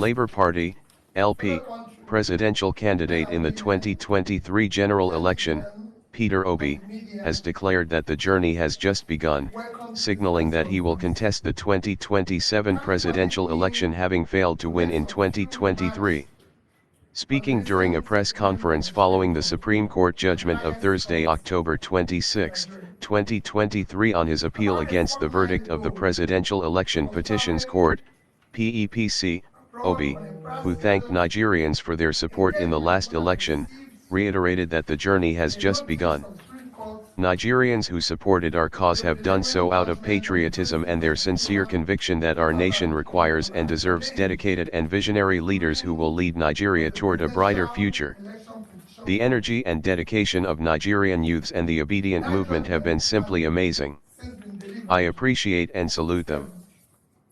Labour Party, LP, presidential candidate in the 2023 general election, Peter Obi, has declared that the journey has just begun, signaling that he will contest the 2027 presidential election, having failed to win in 2023. Speaking during a press conference following the Supreme Court judgment of Thursday, October 26, 2023 on his appeal against the verdict of the Presidential Election Petitions Court, PEPC, Obi, who thanked Nigerians for their support in the last election, reiterated that the journey has just begun. Nigerians who supported our cause have done so out of patriotism and their sincere conviction that our nation requires and deserves dedicated and visionary leaders who will lead Nigeria toward a brighter future. The energy and dedication of Nigerian youths and the obedient movement have been simply amazing. I appreciate and salute them.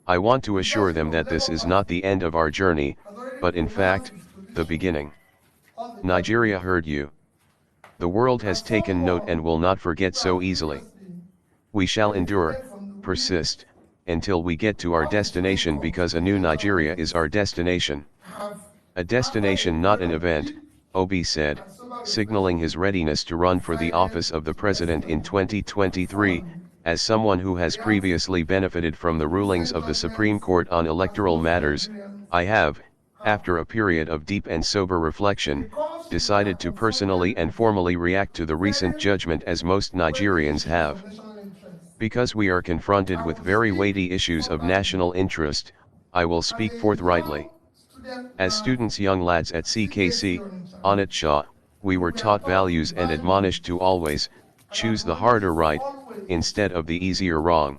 I want to assure them that this is not the end of our journey, but in fact, the beginning. Nigeria heard you. The world has taken note and will not forget so easily. We shall endure, persist, until we get to our destination, because a new Nigeria is our destination. A destination, not an event, Obi said, signaling his readiness to run for the office of the president in 2023, as someone who has previously benefited from the rulings of the Supreme Court on electoral matters. I have, after a period of deep and sober reflection, decided to personally and formally react to the recent judgment, as most Nigerians have. Because we are confronted with very weighty issues of national interest, I will speak forthrightly. As students, young lads at CKC, Onitsha, we were taught values and admonished to always choose the harder right, instead of the easier wrong.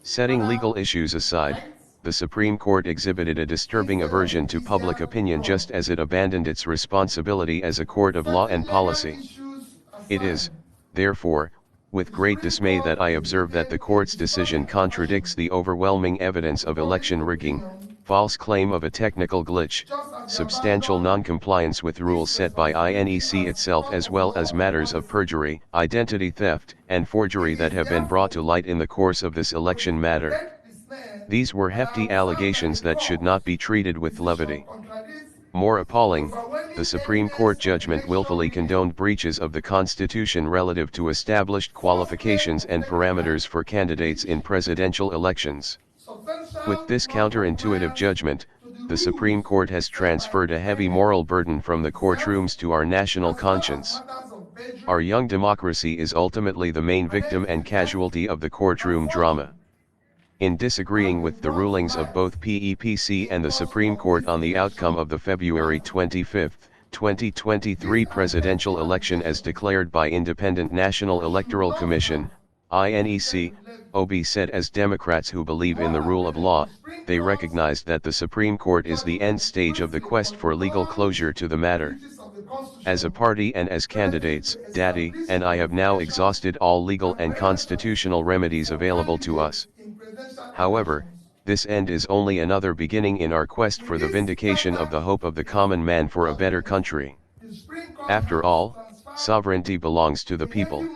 Setting legal issues aside, the Supreme Court exhibited a disturbing aversion to public opinion, just as it abandoned its responsibility as a court of law and policy. It is, therefore, with great dismay that I observe that the court's decision contradicts the overwhelming evidence of election rigging, false claim of a technical glitch, substantial non-compliance with rules set by INEC itself, as well as matters of perjury, identity theft, and forgery that have been brought to light in the course of this election matter. These were hefty allegations that should not be treated with levity. More appalling, the Supreme Court judgment willfully condoned breaches of the Constitution relative to established qualifications and parameters for candidates in presidential elections. With this counterintuitive judgment, the Supreme Court has transferred a heavy moral burden from the courtrooms to our national conscience. Our young democracy is ultimately the main victim and casualty of the courtroom drama. In disagreeing with the rulings of both PEPC and the Supreme Court on the outcome of the February 25, 2023 presidential election as declared by Independent National Electoral Commission, INEC, Obi said, as Democrats who believe in the rule of law, they recognized that the Supreme Court is the end stage of the quest for legal closure to the matter. As a party and as candidates, Daddy and I have now exhausted all legal and constitutional remedies available to us. However, this end is only another beginning in our quest for the vindication of the hope of the common man for a better country. After all, sovereignty belongs to the people.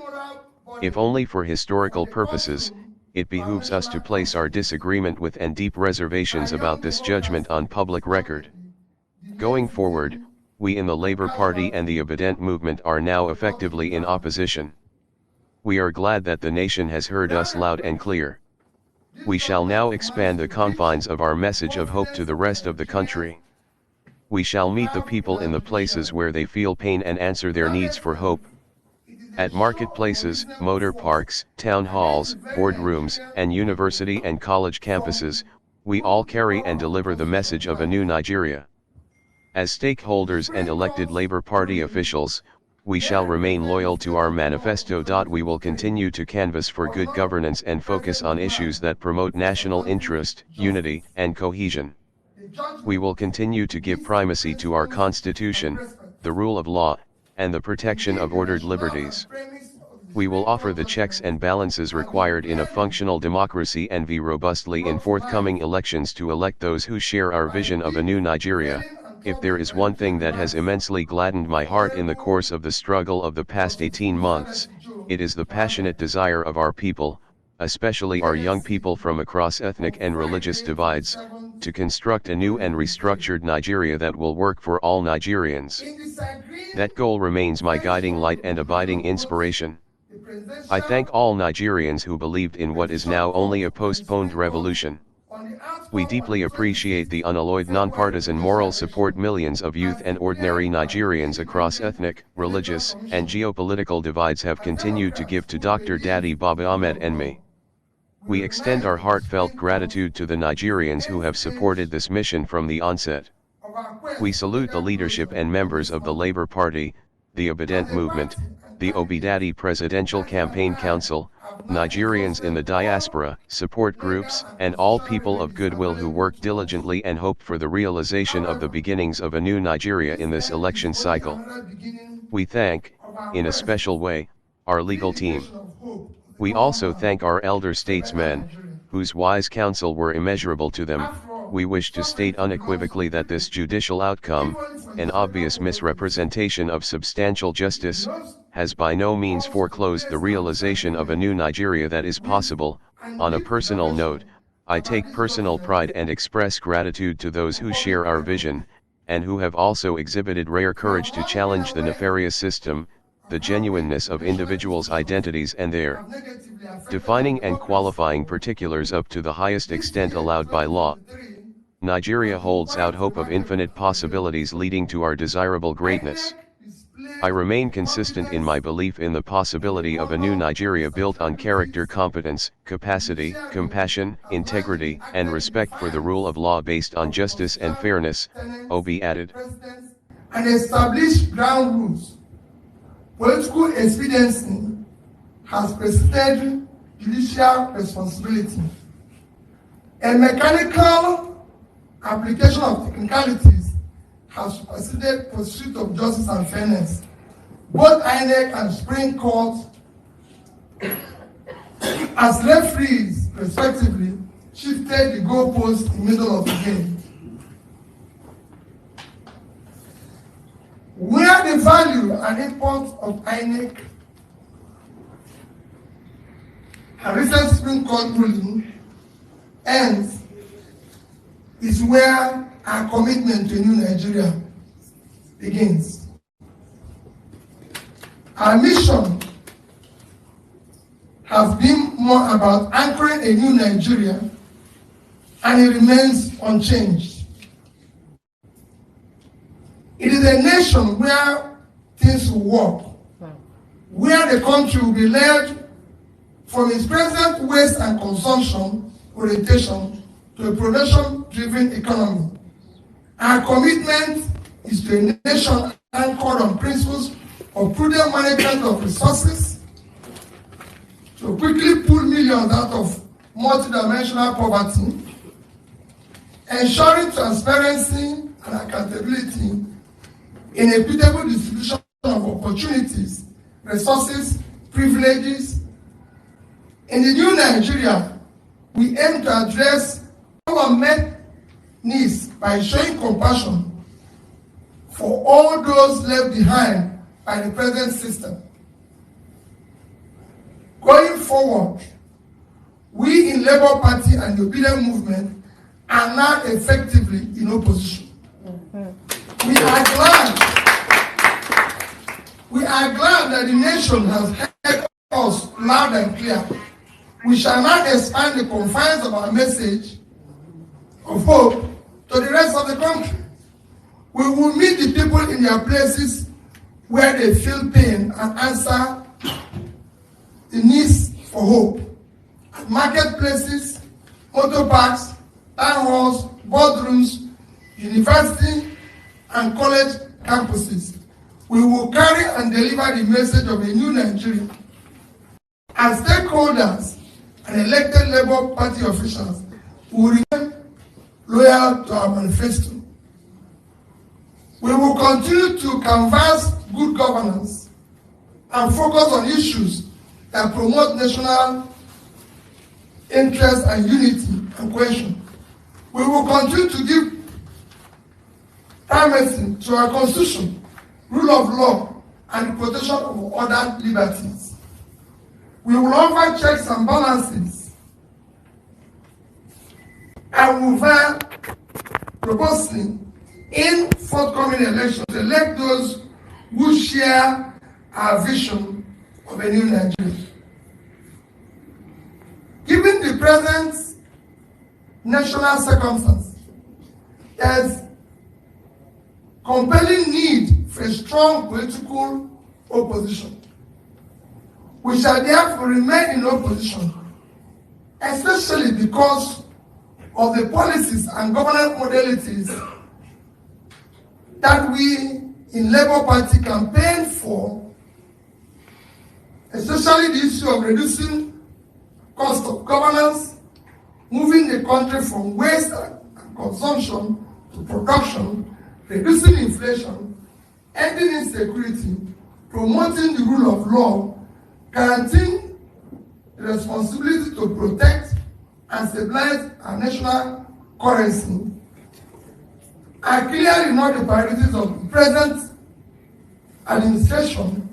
If only for historical purposes, it behooves us to place our disagreement with and deep reservations about this judgment on public record. Going forward, we in the Labour Party and the obedient movement are now effectively in opposition. We are glad that the nation has heard us loud and clear. We shall now expand the confines of our message of hope to the rest of the country. We shall meet the people in the places where they feel pain and answer their needs for hope. At marketplaces, motor parks, town halls, boardrooms, and university and college campuses, we all carry and deliver the message of a new Nigeria. As stakeholders and elected Labour Party officials, we shall remain loyal to our manifesto. We will continue to canvass for good governance and focus on issues that promote national interest, unity, and cohesion. We will continue to give primacy to our Constitution, the rule of law, and the protection of ordered liberties. We will offer the checks and balances required in a functional democracy and be robustly in forthcoming elections to elect those who share our vision of a new Nigeria. If there is one thing that has immensely gladdened my heart in the course of the struggle of the past 18 months, it is the passionate desire of our people, especially our young people from across ethnic and religious divides, to construct a new and restructured Nigeria that will work for all Nigerians. That goal remains my guiding light and abiding inspiration. I thank all Nigerians who believed in what is now only a postponed revolution. We deeply appreciate the unalloyed nonpartisan moral support millions of youth and ordinary Nigerians across ethnic, religious, and geopolitical divides have continued to give to Dr. Daddy Baba Ahmed and me. We extend our heartfelt gratitude to the Nigerians who have supported this mission from the onset. We salute the leadership and members of the Labour Party, the Obedient Movement, the Obidadi Presidential Campaign Council, Nigerians in the diaspora, support groups, and all people of goodwill who work diligently and hope for the realization of the beginnings of a new Nigeria in this election cycle. We thank, in a special way, our legal team. We also thank our elder statesmen, whose wise counsel were immeasurable to them. We wish to state unequivocally that this judicial outcome, an obvious misrepresentation of substantial justice, has by no means foreclosed the realization of a new Nigeria that is possible. On a personal note, I take personal pride and express gratitude to those who share our vision, and who have also exhibited rare courage to challenge the nefarious system, the genuineness of individuals' identities and their defining and qualifying particulars up to the highest extent allowed by law. Nigeria holds out hope of infinite possibilities leading to our desirable greatness. I remain consistent in my belief in the possibility of a new Nigeria built on character, competence, capacity, compassion, integrity, and respect for the rule of law based on justice and fairness, Obi added. And establish ground rules. Political expediency has preceded judicial responsibility. A mechanical application of technicalities has preceded pursuit of justice and fairness. Both INEC and Supreme Court, as referees respectively, shifted the goalposts in the middle of the game. Where the value and import of INEC and recent Supreme Court ruling ends is where our commitment to a new Nigeria begins. Our mission has been more about anchoring a new Nigeria, and it remains unchanged. It is a nation where things will work, where the country will be led from its present waste and consumption orientation to a production-driven economy. Our commitment is to a nation anchored on principles of prudent management of resources, to quickly pull millions out of multidimensional poverty, ensuring transparency and accountability in equitable distribution of opportunities, resources, privileges. In the new Nigeria, we aim to address unmet needs by showing compassion for all those left behind by the present system. Going forward, we in Labour Party and the Obedient Movement are now effectively in opposition. We are glad that the nation has heard us loud and clear. We shall not expand the confines of our message of hope to the rest of the country. We will meet the people in their places where they feel pain and answer the needs for hope. At marketplaces, motor parks, town halls, boardrooms, university and college campuses. We will carry and deliver the message of a new Nigeria. As stakeholders and elected Labour Party officials, we will remain loyal to our manifesto. We will continue to canvass good governance and focus on issues that promote national interest and unity and cohesion. We will continue to give primacy to our constitution, rule of law, and the protection of other liberties. We will offer checks and balances upcoming elections to elect those who share our vision of a new Nigeria. Given the present national circumstances, there's compelling need for a strong political opposition. We shall therefore remain in opposition, especially because of the policies and governance modalities that we in Labour Party campaign for, especially the issue of reducing cost of governance, moving the country from waste and consumption to production, reducing inflation, ending insecurity, promoting the rule of law, guaranteeing the responsibility to protect and stabilize our national currency, are clearly not the priorities of the present administration,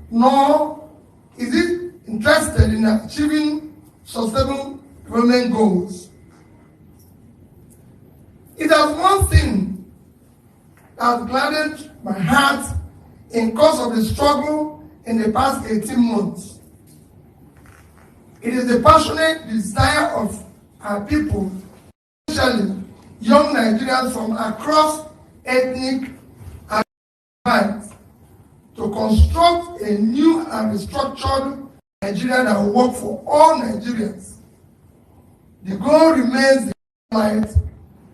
nor is it interested in achieving sustainable development goals. It has one thing that gladdened my heart in course of the struggle in the past 18 months. It is the passionate desire of our people, especially young Nigerians from across ethnic and minds, to construct a new and restructured Nigeria that will work for all Nigerians. The goal remains the light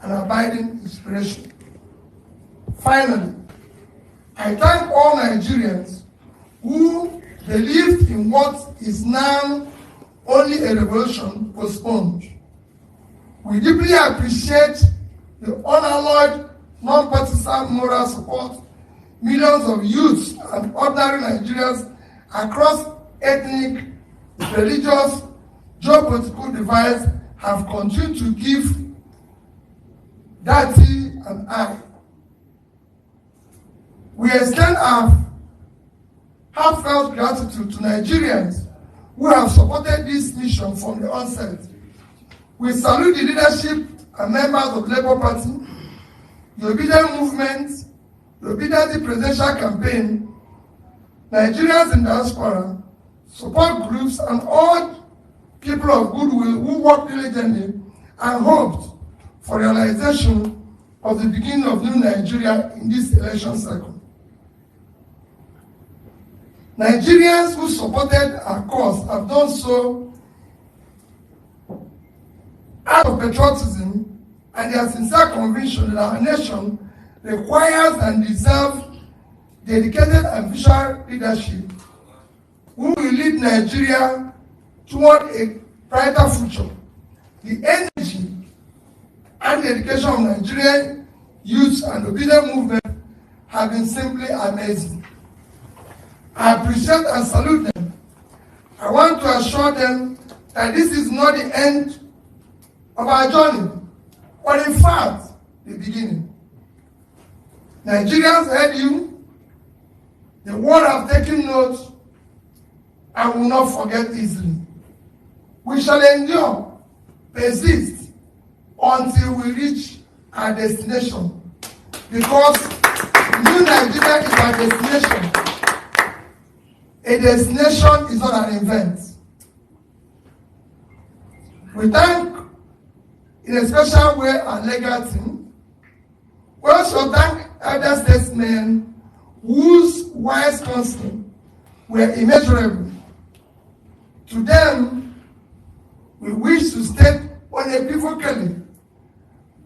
and abiding inspiration. Finally, I thank all Nigerians who believed in what is now only a revolution postponed. We deeply appreciate the unalloyed, non-partisan moral support millions of youths and ordinary Nigerians across ethnic, religious, geopolitical divides have continued to give Dati and I. We extend our heartfelt gratitude to Nigerians who have supported this mission from the onset. We salute the leadership and members of the Labour Party, the Obedient Movement, the Obedient Presidential Campaign, Nigerians in diaspora, support groups, and all people of goodwill who work diligently and hoped for realization of the beginning of new Nigeria in this election cycle. Nigerians who supported our cause have done so out of patriotism and their sincere conviction that our nation requires and deserves dedicated and visionary leadership who will lead Nigeria toward a brighter future. The energy and dedication of Nigerian youth and obedient movement have been simply amazing. I appreciate and salute them. I want to assure them that this is not the end of our journey, but in fact, the beginning. Nigerians heard you, the world have taken note, and will not forget easily. We shall endure, persist, until we reach our destination, because new Nigeria is our destination. A destination is not an event. We thank in a special way our legal team. We also thank elder statesmen whose wise counsel were immeasurable. To them, we wish to state unequivocally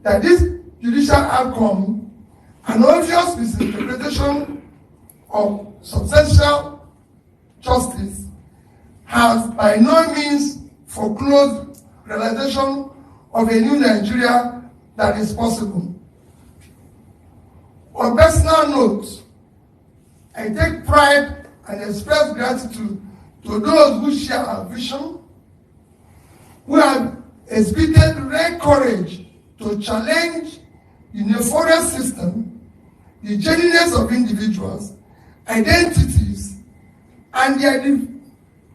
that this judicial outcome, an obvious misinterpretation of substantial justice, has by no means foreclosed realization of a new Nigeria that is possible. On personal note, I take pride and express gratitude to those who share our vision, who have exhibited rare courage to challenge the nefarious system, the genuineness of individuals, identities, and their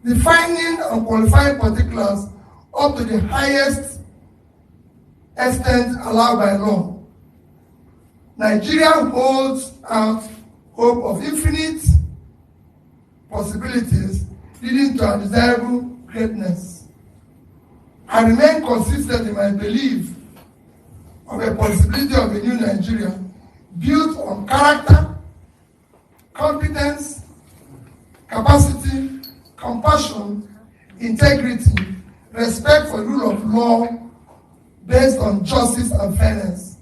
defining and qualifying particulars up to the highest extent allowed by law. Nigeria holds out hope of infinite possibilities leading to undesirable greatness. I remain consistent in my belief of a possibility of a new Nigeria built on character, competence, capacity, compassion, integrity, respect for the rule of law based on justice and fairness.